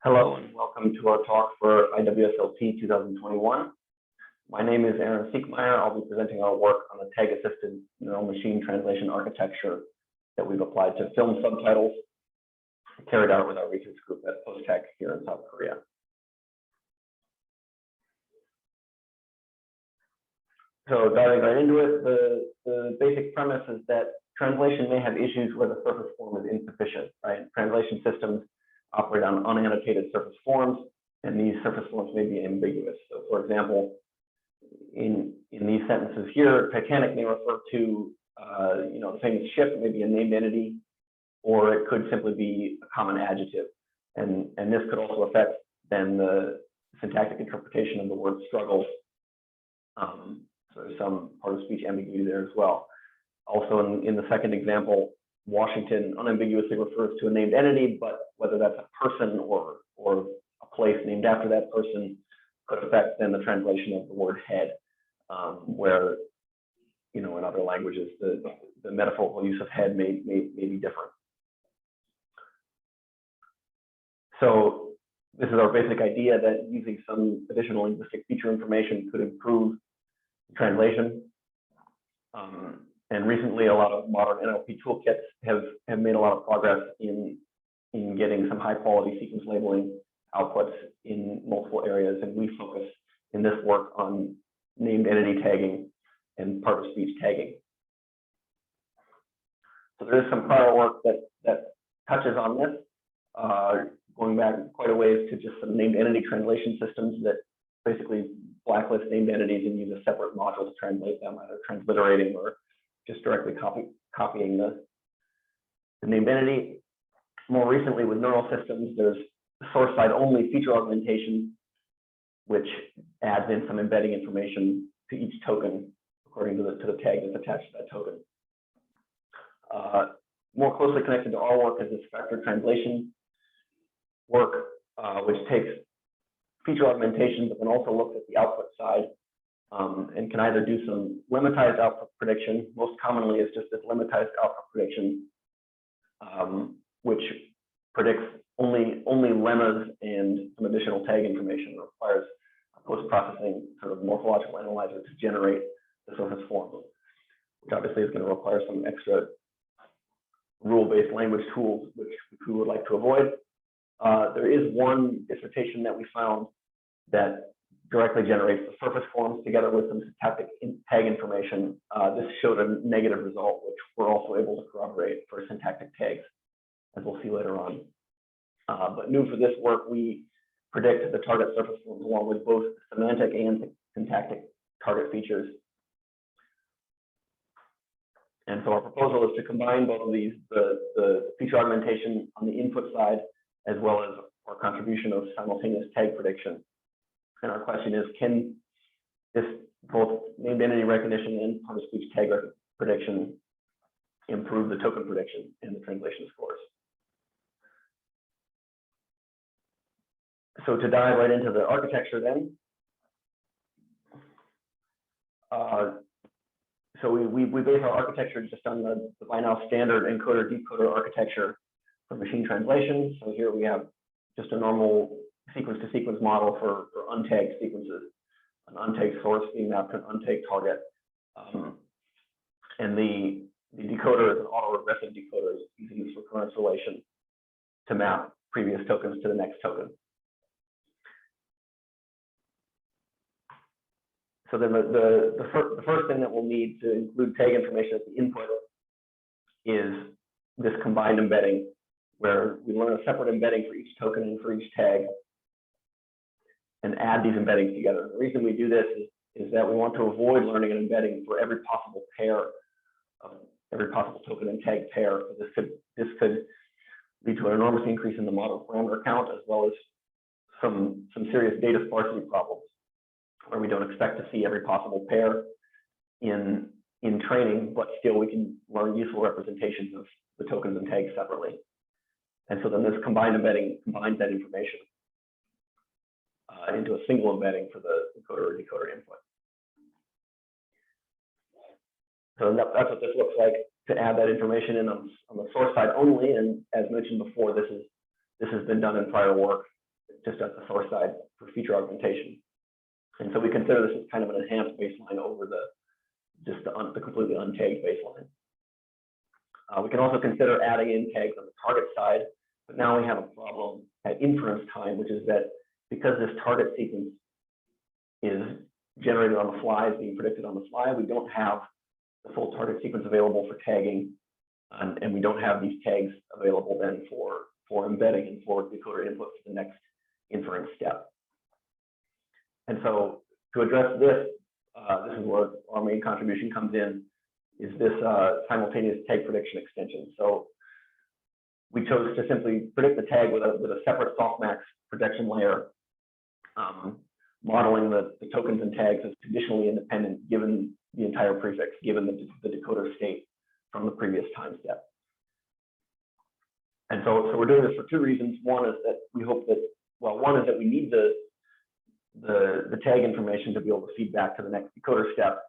Hello and welcome to our talk for IWSLT 2021. My name is Siekmeier. I'll be presenting our work on the tag-assisted neural machine translation architecture that we've applied to film subtitles carried out with our research group at Post-Tech here in South Korea. So diving right into it, the basic premise is that translation may have issues where the surface form is insufficient, right? Translation systems operate on unannotated surface forms, and these surface forms may be ambiguous. So, for example, in these sentences here, Titanic may refer to the famous ship, maybe a named entity, or it could simply be a common adjective. And this could also affect then the syntactic interpretation of the word struggle. So there's some part of speech ambiguity there as well. Also, in the second example, Washington unambiguously refers to a named entity, but whether that's a person or a place named after that person could affect then the translation of the word head, where in other languages the metaphorical use of head may be different. So this is our basic idea that using some additional linguistic feature information could improve translation. And recently, a lot of modern NLP toolkits have made a lot of progress in getting some high quality sequence labeling outputs in multiple areas. And we focus in this work on named entity tagging and part of speech tagging. So there is some prior work that touches on this, going back quite a ways to just some named entity translation systems that basically blacklist named entities and use a separate module to translate them, either transliterating or just directly copying the named entity. More recently, with neural systems, there's source side only feature augmentation, which adds in some embedding information to each token according to the tag that's attached to that token. More closely connected to our work is this vector translation work, which takes feature augmentation, but then also looks at the output side. And can either do some lemmatized output prediction. Most commonly is just this lemmatized output prediction, which predicts only lemmas and some additional tag information. It requires a post-processing sort of morphological analyzer to generate the surface form, which obviously is going to require some extra rule-based language tools, which we would like to avoid. There is one dissertation that we found that directly generates the surface forms together with some syntactic tag information. This showed a negative result, which we're also able to corroborate for syntactic tags, as we'll see later on. But new for this work, we predict the target surface forms along with both semantic and syntactic target features. And so our proposal is to combine both of these, the feature augmentation on the input side, as well as our contribution of simultaneous tag prediction. And our question is, can this both named entity recognition and part of speech tag prediction improve the token prediction and the translation scores? So to dive right into the architecture then. So we base our architecture just on the by now standard encoder decoder architecture for machine translation. So here we have just a normal sequence to sequence model for untagged sequences, an untagged source being mapped to an untagged target. And the decoder is an autoregressive decoder using this recurrence relation to map previous tokens to the next token. So then the first thing that we'll need to include tag information at the input is this combined embedding, where we learn a separate embedding for each token and for each tag, and add these embeddings together. The reason we do this is that we want to avoid learning an embedding for every possible pair, every possible token and tag pair. This could lead to an enormous increase in the model parameter count, as well as some serious data sparsity problems, where we don't expect to see every possible pair in training, but still we can learn useful representations of the tokens and tags separately. And so then this combined embedding combines that information into a single embedding for the encoder or decoder input. So that's what this looks like to add that information in on the source side only. And as mentioned before, this has been done in prior work just at the source side for feature augmentation. And so we consider this as kind of an enhanced baseline over the completely untagged baseline. We can also consider adding in tags on the target side, but now we have a problem at inference time, which is that because this target sequence is generated on the fly, is being predicted on the fly, we don't have the full target sequence available for tagging, and we don't have these tags available then for embedding and for decoder input for the next inference step. And so to address this, this is where our main contribution comes in, is this simultaneous tag prediction extension. So we chose to simply predict the tag with a separate softmax projection layer, modeling the tokens and tags as conditionally independent given the entire prefix, given the decoder state from the previous time step. And so we're doing this for two reasons. One is that we hope that, well, one is that we need the tag information to be able to feed back to the next decoder step.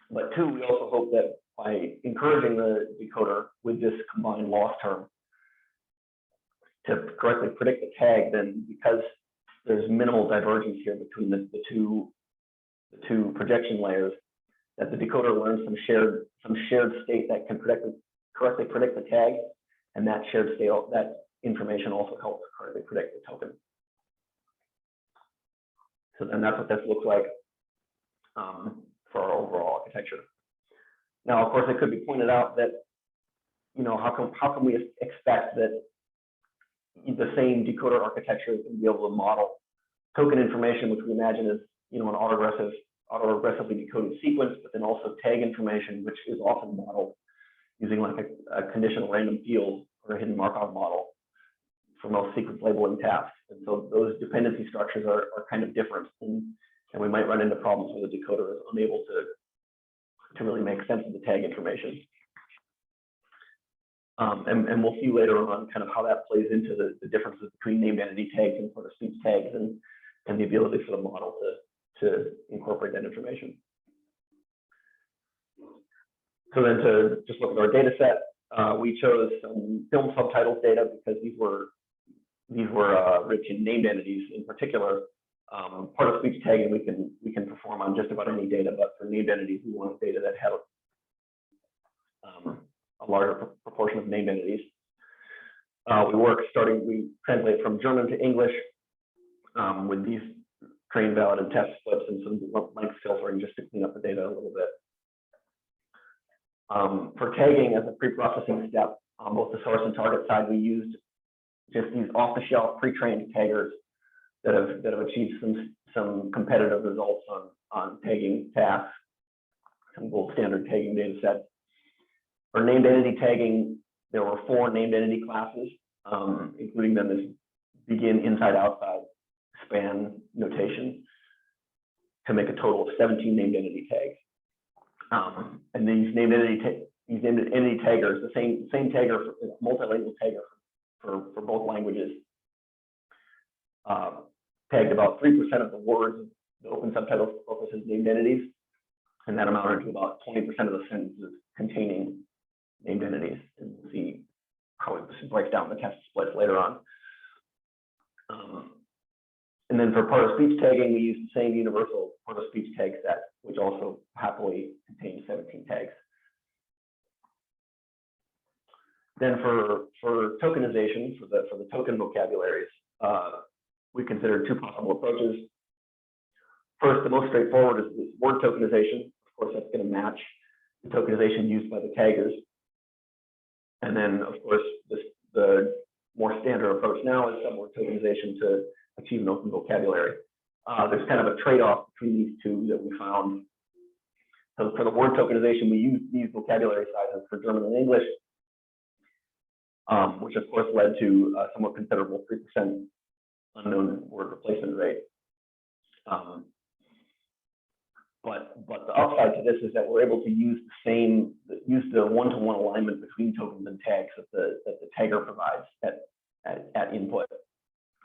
But two, we also hope that by encouraging the decoder with this combined loss term to correctly predict the tag, then because there's minimal divergence here between the two projection layers, that the decoder learns some shared state that can correctly predict the tag, and that shared state, that information also helps correctly predict the token. So then that's what this looks like for our overall architecture. Now, of course, it could be pointed out that, you know, how can we expect that the same decoder architecture is going to be able to model token information, which we imagine is, you know, an autoregressively decoded sequence, but then also tag information, which is often modeled using like a conditional random field or a hidden Markov model for most sequence labeling tasks. And so those dependency structures are kind of different, and we might run into problems where the decoder is unable to really make sense of the tag information. And we'll see later on kind of how that plays into the differences between named entity tags and part of speech tags, and the ability for the model to incorporate that information. So then to just look at our data set, we chose some film subtitles data because these were rich in named entities in particular. Part of speech tagging we can perform on just about any data, but for named entities we wanted data that had a larger proportion of named entities. We translate from German to English with these train, valid, and test splits and some length filtering just to clean up the data a little bit. For tagging as a pre-processing step, on both the source and target side, we used just these off-the-shelf pre-trained taggers that have achieved some competitive results on tagging tasks, some gold standard tagging data sets. For named entity tagging, there were 4 named entity classes, including them as begin, inside, outside, span notation, to make a total of 17 named entity tags. And these named entity taggers, the same tagger, multilingual tagger for both languages, tagged about 3% of the words the open subtitle corpus as named entities, and that amounted to about 20% of the sentences containing named entities. And we'll see how this breaks down the test splits later on. And then for part of speech tagging, we used the same universal part of speech tag set, which also happily contains 17 tags. Then for tokenization, for the token vocabularies, we considered 2 possible approaches. First, the most straightforward is word tokenization. Of course, that's going to match the tokenization used by the taggers. And then, of course, the more standard approach now is subword tokenization to achieve an open vocabulary. There's kind of a trade-off between these two that we found. So for the word tokenization, we used these vocabulary sizes for German and English, which of course led to a somewhat considerable 3% unknown word replacement rate. But the upside to this is that we're able to use the one-to-one alignment between tokens and tags that the tagger provides at input.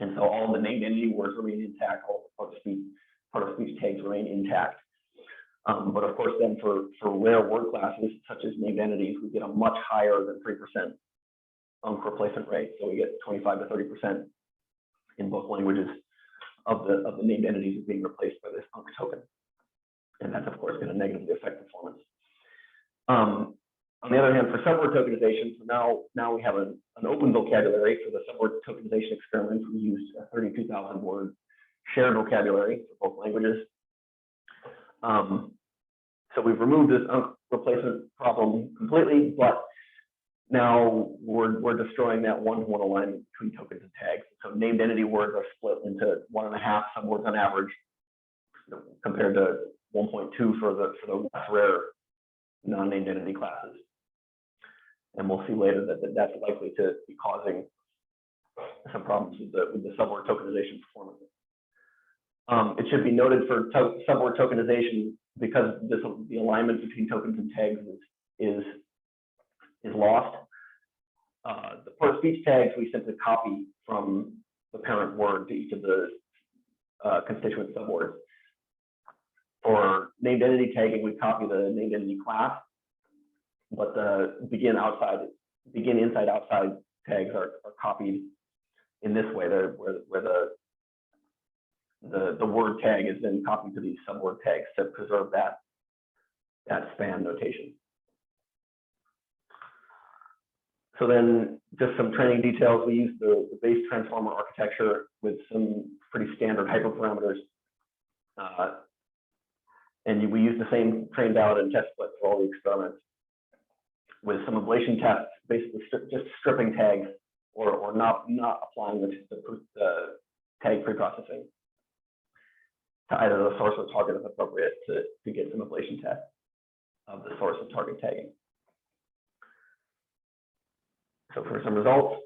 And so all the named entity words remain intact, all the part of speech tags remain intact. But of course, then for rare word classes, such as named entities, we get a much higher than 3% replacement rate. So we get 25 to 30% in both languages of the named entities being replaced by this UNC token. And that's, of course, going to negatively affect performance. On the other hand, for subword tokenization, so now we have an open vocabulary for the subword tokenization experiment. We used a 32,000 word shared vocabulary for both languages. So we've removed this replacement problem completely, but now we're destroying that one-to-one alignment between tokens and tags. So named entity words are split into 1.5 subwords on average, compared to 1.2 for the less rare non-named entity classes. And we'll see later that that's likely to be causing some problems with the subword tokenization performance. It should be noted for subword tokenization, because the alignment between tokens and tags is lost. For speech tags, we simply copy from the parent word to each of the constituent subwords. For named entity tagging, we copy the named entity class, but the begin inside outside tags are copied in this way, where the word tag is then copied to these subword tags to preserve that span notation. So then just some training details. We use the base transformer architecture with some pretty standard hyperparameters. And we use the same train valid and test split for all the experiments, with some ablation tests, basically just stripping tags or not applying the tag preprocessing to either the source or target if appropriate to get some ablation tests of the source and target tagging. So for some results,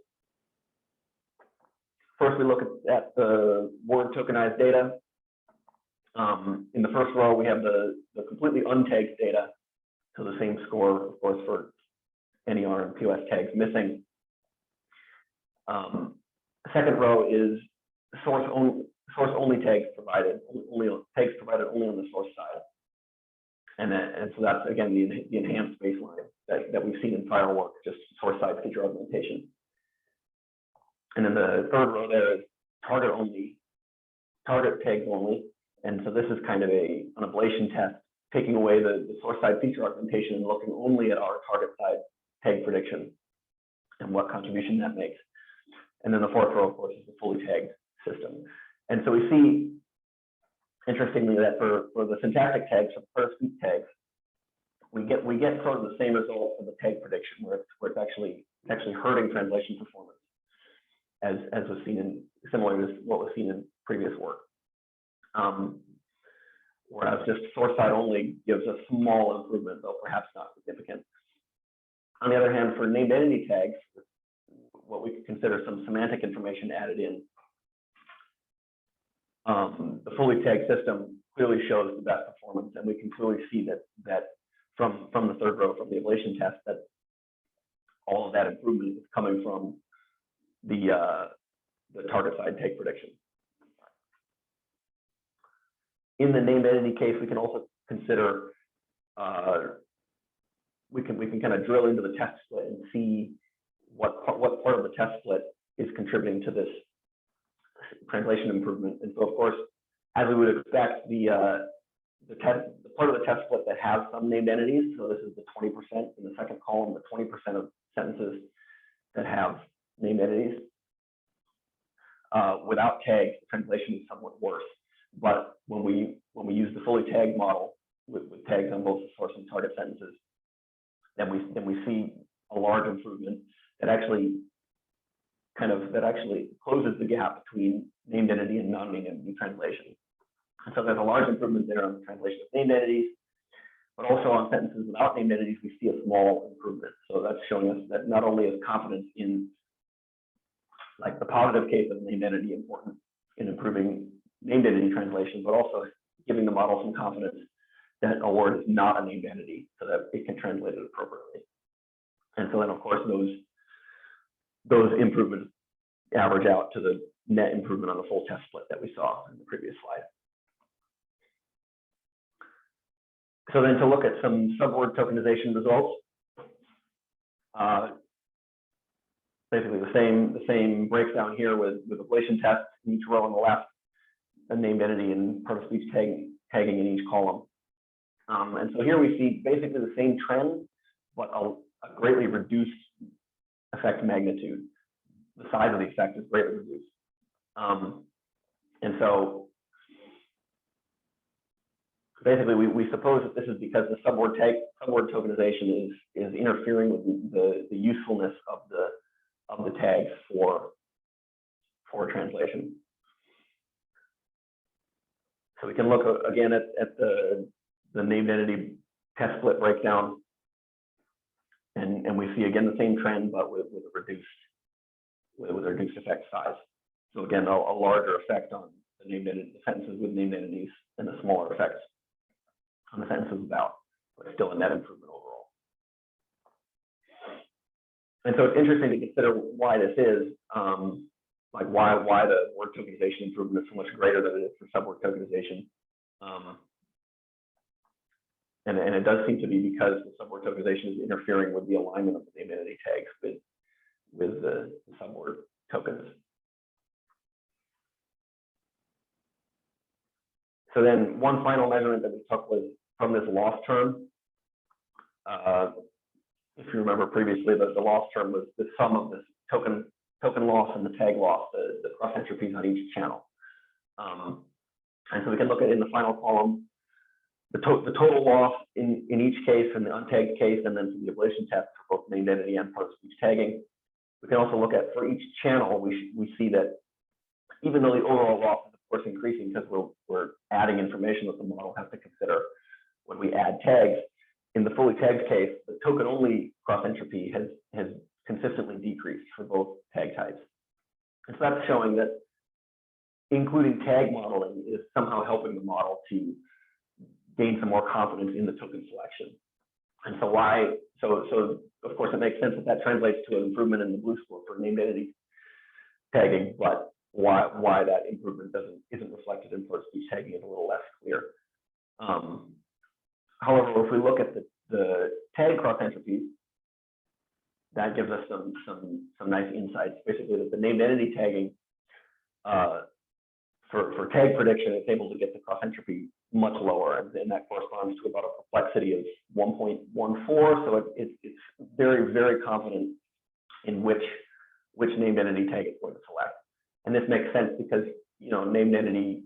first we look at the word tokenized data. In the first row, we have the completely untagged data, so the same score, of course, for NER and POS tags missing. Second row is source only tags provided, tags provided only on the source side, and so that's again the enhanced baseline that we've seen in prior work, just source side feature augmentation. And then the third row there is target tags only. And so this is kind of an ablation test, taking away the source side feature augmentation and looking only at our target side tag prediction and what contribution that makes. And then the fourth row, of course, is the fully tagged system. And so we see, interestingly, that for the syntactic tags, for first speech tags, we get sort of the same result for the tag prediction, where it's actually hurting translation performance, as was seen similar to what was seen in previous work. Whereas just source side only gives a small improvement, though perhaps not significant. On the other hand, for named entity tags, what we could consider some semantic information added in, the fully tagged system clearly shows the best performance, and we can clearly see that from the third row, from the ablation test, that all of that improvement is coming from the target side tag prediction. In the named entity case, we can also consider, we can kind of drill into the test split and see what part of the test split is contributing to this translation improvement. And so, of course, as we would expect, the part of the test split that has some named entities, so this is the 20% in the second column, the 20% of sentences that have named entities. Without tags, the translation is somewhat worse. But when we use the fully tagged model with tags on both the source and target sentences, then we see a large improvement that actually closes the gap between named entity and non-named entity translation. And so there's a large improvement there on the translation of named entities, but also on sentences without named entities, we see a small improvement. So that's showing us that not only is confidence in, like, the positive case of a named entity important in improving named entity translation, but also giving the model some confidence that a word is not a named entity so that it can translate it appropriately. And so then, of course, those improvements average out to the net improvement on the full test split that we saw in the previous slide. So then to look at some subword tokenization results, basically the same breakdown here with ablation tests in each row on the left, a named entity and part-of-speech tagging in each column. And so here we see basically the same trend, but a greatly reduced effect magnitude. The size of the effect is greatly reduced. And so basically we suppose that this is because the subword tokenization is interfering with the usefulness of the tags for translation. So we can look again at the named entity test split breakdown, and we see again the same trend, but with a reduced effect size. So again, a larger effect on the named entity, the sentences with named entities, and a smaller effect on the sentences without, but still a net improvement overall. And so it's interesting to consider why this is, like why the word tokenization improvement is so much greater than it is for subword tokenization. And it does seem to be because the subword tokenization is interfering with the alignment of the named entity tags with the subword tokens. So then one final measurement that we took was from this loss term. If you remember previously, the loss term was the sum of this token loss and the tag loss, the cross entropies on each channel. And so we can look at in the final column the total loss in each case, in the untagged case, and then for the ablation test for both named entity and part-of-speech tagging. We can also look at for each channel, we see that even though the overall loss is of course increasing because we're adding information that the model has to consider when we add tags, in the fully tagged case, the token-only cross entropy has consistently decreased for both tag types. And so that's showing that including tag modeling is somehow helping the model to gain some more confidence in the token selection. And so so of course it makes sense that translates to an improvement in the BLEU score for named entity tagging, but why that improvement isn't reflected in part-of-speech tagging is a little less clear. However, if we look at the tag cross entropies, that gives us some nice insights. Basically, that the named entity tagging for tag prediction, it's able to get the cross entropy much lower, and that corresponds to about a complexity of 1.14. So it's very, very confident in which named entity tag it's going to select. And this makes sense because named entity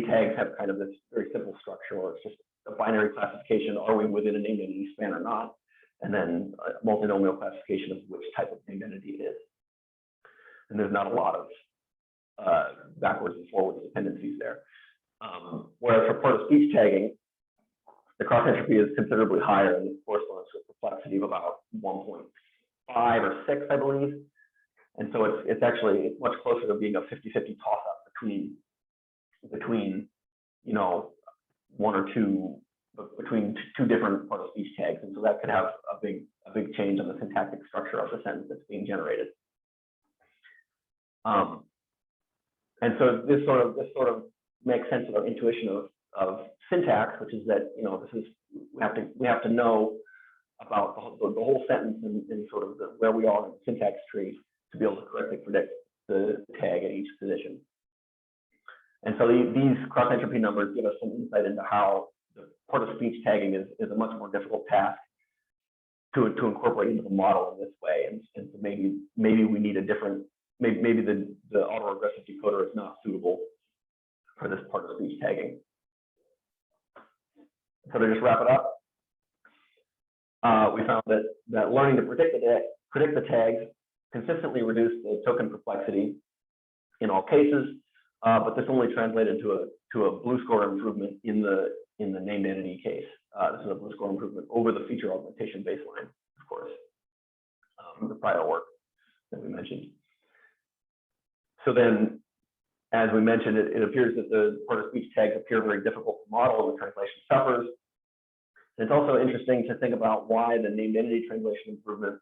tags have kind of this very simple structure where it's just a binary classification: are we within a named entity span or not? And then a multinomial classification of which type of named entity it is. And there's not a lot of backwards and forwards dependencies there. Whereas for part-of-speech tagging, the cross entropy is considerably higher, and it corresponds to a complexity of about 1.5 or 6, I believe. And so it's actually much closer to being a 50-50 toss-up between one or two, between two different part-of-speech tags, and so that could have a big change on the syntactic structure of the sentence that's being generated. And so this sort of makes sense of our intuition of syntax, which is that we have to know about the whole sentence and sort of where we are in the syntax tree to be able to correctly predict the tag at each position. And so these cross entropy numbers give us some insight into how the part-of-speech tagging is a much more difficult task to incorporate into the model in this way. And so maybe we need a different, maybe the autoregressive decoder is not suitable for this part-of-speech tagging. So to just wrap it up, we found that learning to predict the tags consistently reduced the token complexity in all cases, but this only translated to a BLEU score improvement in the named entity case. This is a BLEU score improvement over the feature augmentation baseline, of course, the prior work that we mentioned. So then, as we mentioned, it appears that the part-of-speech tags appear very difficult to model, and the translation suffers. And it's also interesting to think about why the named entity translation improvement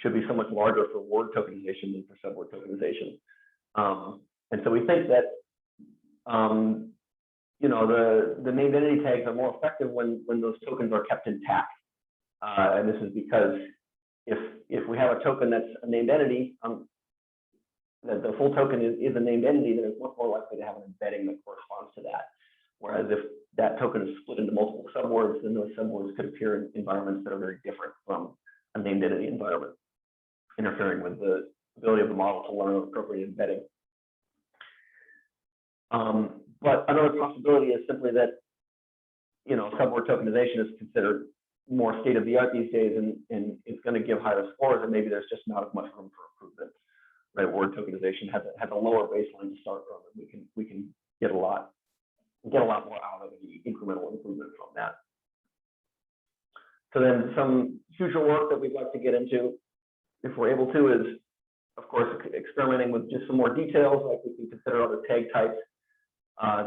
should be so much larger for word tokenization than for subword tokenization. And so we think that the named entity tags are more effective when those tokens are kept intact. And this is because if we have a token that's a named entity, that the full token is a named entity, then it's much more likely to have an embedding that corresponds to that. Whereas if that token is split into multiple subwords, then those subwords could appear in environments that are very different from a named entity environment, interfering with the ability of the model to learn appropriate embedding. But another possibility is simply that, you know, subword tokenization is considered more state of the art these days, and it's going to give higher scores, and maybe there's just not as much room for improvement. Right, word tokenization has a lower baseline to start from, and we can get a lot more out of the incremental improvement from that. So then some future work that we'd like to get into, if we're able to, is of course experimenting with just some more details, like we can consider other tag types,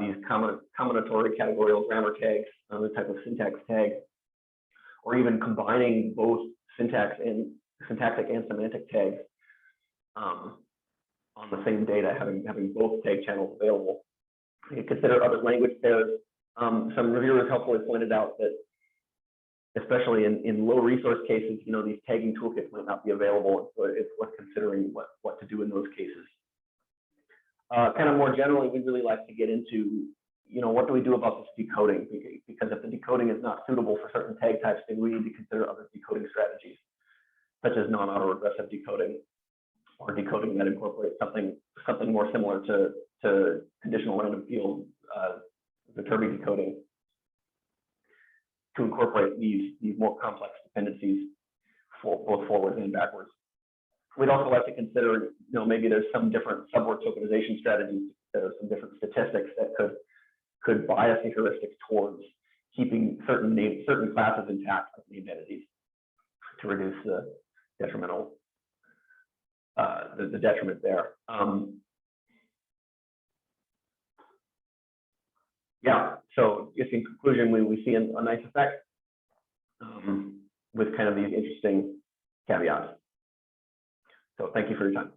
these combinatory categorical grammar tags, another type of syntax tag, or even combining both syntactic and semantic tags on the same data, having both tag channels available. You can consider other language pairs. Some reviewers helpfully pointed out that, especially in low resource cases, you know, these tagging toolkits might not be available, so it's worth considering what to do in those cases. Kind of more generally, we'd really like to get into, you know, what do we do about this decoding? Because if the decoding is not suitable for certain tag types, then we need to consider other decoding strategies, such as non-autoregressive decoding, or decoding that incorporates something more similar to conditional random field, Viterbi decoding, to incorporate these more complex dependencies for both forwards and backwards. We'd also like to consider, you know, maybe there's some different subword tokenization strategies, there are some different statistics that could bias the heuristics towards keeping certain classes intact, like named entities, to reduce the detrimental the detriment there. Yeah, so just in conclusion, we see a nice effect with kind of these interesting caveats. So thank you for your time.